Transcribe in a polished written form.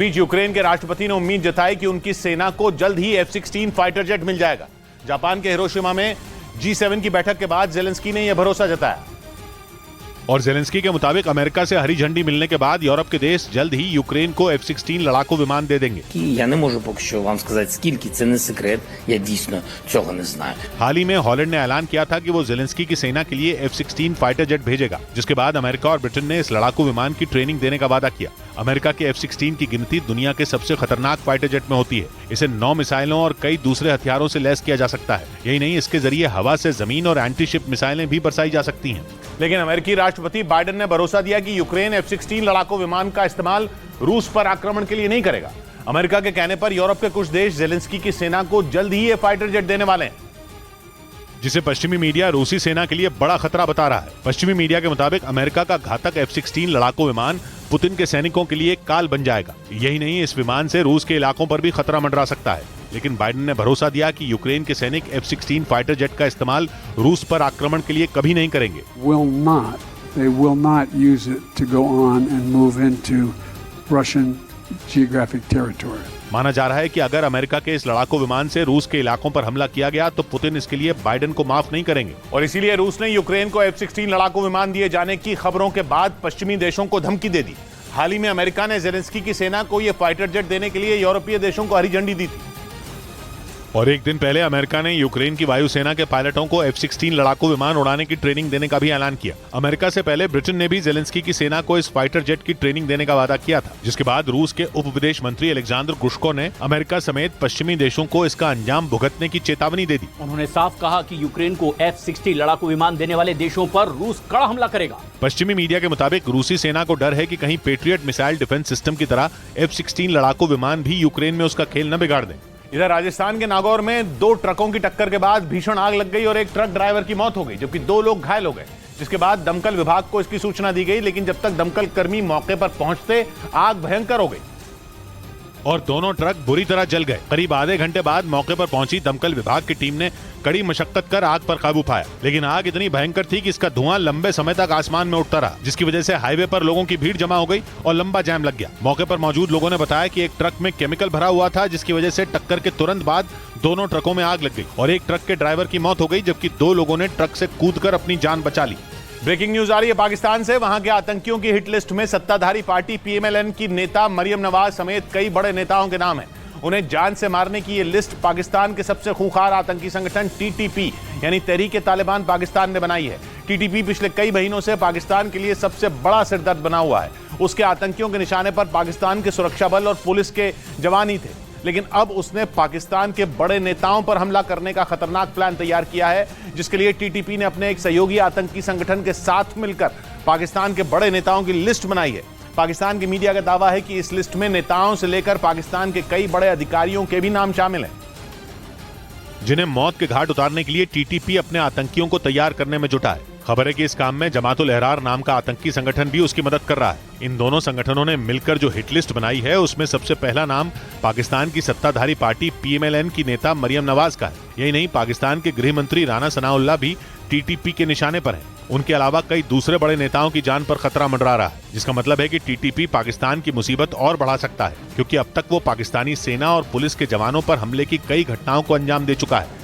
बीच Ukraine के राष्ट्रपति ने उम्मीद जताई कि उनकी सेना को जल्द ही F-16 फाइटर जेट मिल जाएगा। जापान के हिरोशिमा में G7 की बैठक के बाद जेलेंस्की ने यह भरोसा जताया। और जेलेंस्की के मुताबिक अमेरिका से हरी झंडी मिलने के बाद यूरोप के देश जल्द ही यूक्रेन को F-16 लड़ाकू विमान दे देंगे। Я не можу поки що вам сказати, скільки, це не секрет, я дійсно цього не знаю। हाल ही में हॉलैंड ने ऐलान किया था कि वो जेलेंस्की की सेना के लिए F-16 फाइटर जेट भेजेगा, जिसके बाद अमेरिका और ब्रिटेन ने इस लड़ाकू विमान की ट्रेनिंग देने का वादा किया। अमेरिका के F-16 की गिनती दुनिया के सबसे खतरनाक फाइटर जेट में होती है। इसे 9 मिसाइलों और कई दूसरे हथियारों से लैस किया जा सकता है। यही नहीं, इसके जरिए हवा से जमीन और एंटी शिप मिसाइलें भी बरसाई जा सकती हैं। लेकिन अमेरिकी राष्ट्रपति बाइडेन ने भरोसा दिया कि यूक्रेन F-16 लड़ाकू विमान का इस्तेमाल रूस पर आक्रमण के लिए नहीं करेगा। अमेरिका के कहने पर यूरोप के कुछ देश जेलेंस्की की सेना को जल्द ही ये फाइटर जेट देने वाले हैं, जिसे पश्चिमी मीडिया रूसी सेना के लिए बड़ा खतरा बता रहा है। पश्चिमी मीडिया के मुताबिक अमेरिका का घातक F-16 लड़ाकू विमान पुतिन के सैनिकों के लिए काल बन जाएगा। यही नहीं, इस विमान से रूस के इलाकों पर भी खतरा मंडरा सकता है। लेकिन बाइडेन ने भरोसा दिया कि यूक्रेन के सैनिक F-16 फाइटर जेट का इस्तेमाल रूस पर आक्रमण के लिए कभी नहीं करेंगे। They will not use it to go on and move into Russian geographic territory. माना जा रहा है कि अगर अमेरिका के इस लड़ाकू विमान से रूस के इलाकों पर हमला किया गया तो पुतिन इसके लिए बाइडेन को माफ नहीं करेंगे। और इसीलिए रूस ने यूक्रेन को F-16 लड़ाकू विमान दिए जाने की खबरों के बाद पश्चिमी देशों को धमकी दे दी। हाल ही में अमेरिका ने जेलेंस्की की सेना को यह फाइटर जेट देने के लिए यूरोपीय देशों को हरी झंडी दी थी। और एक दिन पहले अमेरिका ने यूक्रेन की वायुसेना के पायलटों को F-16 लड़ाकू विमान उड़ाने की ट्रेनिंग देने का भी ऐलान किया। अमेरिका से पहले ब्रिटेन ने भी जेलेंस्की की सेना को इस फाइटर जेट की ट्रेनिंग देने का वादा किया था, जिसके बाद रूस के उप विदेश मंत्री अलेक्जेंडर ग्रुश्को ने अमेरिका समेत पश्चिमी देशों को इसका अंजाम भुगतने की चेतावनी दे दी। उन्होंने साफ कहा कि यूक्रेन को F-16 लड़ाकू विमान देने वाले देशों पर रूस कड़ा हमला करेगा। पश्चिमी मीडिया के मुताबिक रूसी सेना को डर है कि कहीं पेट्रियट मिसाइल डिफेंस सिस्टम की तरह F-16 लड़ाकू विमान भी यूक्रेन में उसका खेल न बिगाड़ दें। इधर राजस्थान के नागौर में 2 ट्रकों की टक्कर के बाद भीषण आग लग गई और एक ट्रक ड्राइवर की मौत हो गई, जबकि 2 लोग घायल हो गए, जिसके बाद दमकल विभाग को इसकी सूचना दी गई। लेकिन जब तक दमकल कर्मी मौके पर पहुंचते आग भयंकर हो गई और दोनों ट्रक बुरी तरह जल गए। करीब आधे घंटे बाद मौके पर पहुंची दमकल विभाग की टीम ने कड़ी मशक्कत कर आग पर काबू पाया, लेकिन आग इतनी भयंकर थी कि इसका धुआं लंबे समय तक आसमान में उठता रहा, जिसकी वजह से हाईवे पर लोगों की भीड़ जमा हो गई और लंबा जाम लग गया। मौके पर मौजूद लोगों ने बताया कि एक ट्रक में केमिकल भरा हुआ था, जिसकी वजह से टक्कर के तुरंत बाद दोनों ट्रकों में आग लग गई और एक ट्रक के ड्राइवर की मौत हो गई, जबकि 2 लोगों ने ट्रक से कूदकर अपनी जान बचा ली। ब्रेकिंग न्यूज आ रही है पाकिस्तान से। वहां के आतंकियों की हिट लिस्ट में सत्ताधारी पार्टी PMLN की नेता मरियम नवाज समेत कई बड़े नेताओं के नाम हैं। उन्हें जान से मारने की ये लिस्ट पाकिस्तान के सबसे खूंखार आतंकी संगठन TTP यानी तहरीक-ए-तालिबान पाकिस्तान ने बनाई है। TTP पिछले कई महीनों से पाकिस्तान के लिए सबसे बड़ा सिरदर्द बना हुआ है। उसके आतंकियों के निशाने पर पाकिस्तान के सुरक्षा बल और पुलिस के जवान ही थे, लेकिन अब उसने पाकिस्तान के बड़े नेताओं पर हमला करने का खतरनाक प्लान तैयार किया है, जिसके लिए TTP ने अपने एक सहयोगी आतंकी संगठन के साथ मिलकर पाकिस्तान के बड़े नेताओं की लिस्ट बनाई है। पाकिस्तान की मीडिया का दावा है कि इस लिस्ट में नेताओं से लेकर पाकिस्तान के कई बड़े अधिकारियों के भी नाम शामिल हैं, जिन्हें मौत के घाट उतारने के लिए TTP अपने आतंकियों को तैयार करने में जुटा है। खबर है कि इस काम में जमातुल अहरार नाम का आतंकी संगठन भी उसकी मदद कर रहा है। इन दोनों संगठनों ने मिलकर जो हिट लिस्ट बनाई है, उसमें सबसे पहला नाम पाकिस्तान की सत्ताधारी पार्टी PMLN की नेता मरियम नवाज का है। यही नहीं, पाकिस्तान के गृह मंत्री राना सनाउल्लाह भी TTP के निशाने पर हैं। उनके अलावा कई दूसरे बड़े नेताओं की जान पर खतरा मंडरा रहा है, जिसका मतलब है कि TTP पाकिस्तान की मुसीबत और बढ़ा सकता है, क्योंकि अब तक वो पाकिस्तानी सेना और पुलिस के जवानों पर हमले की कई घटनाओं को अंजाम दे चुका है।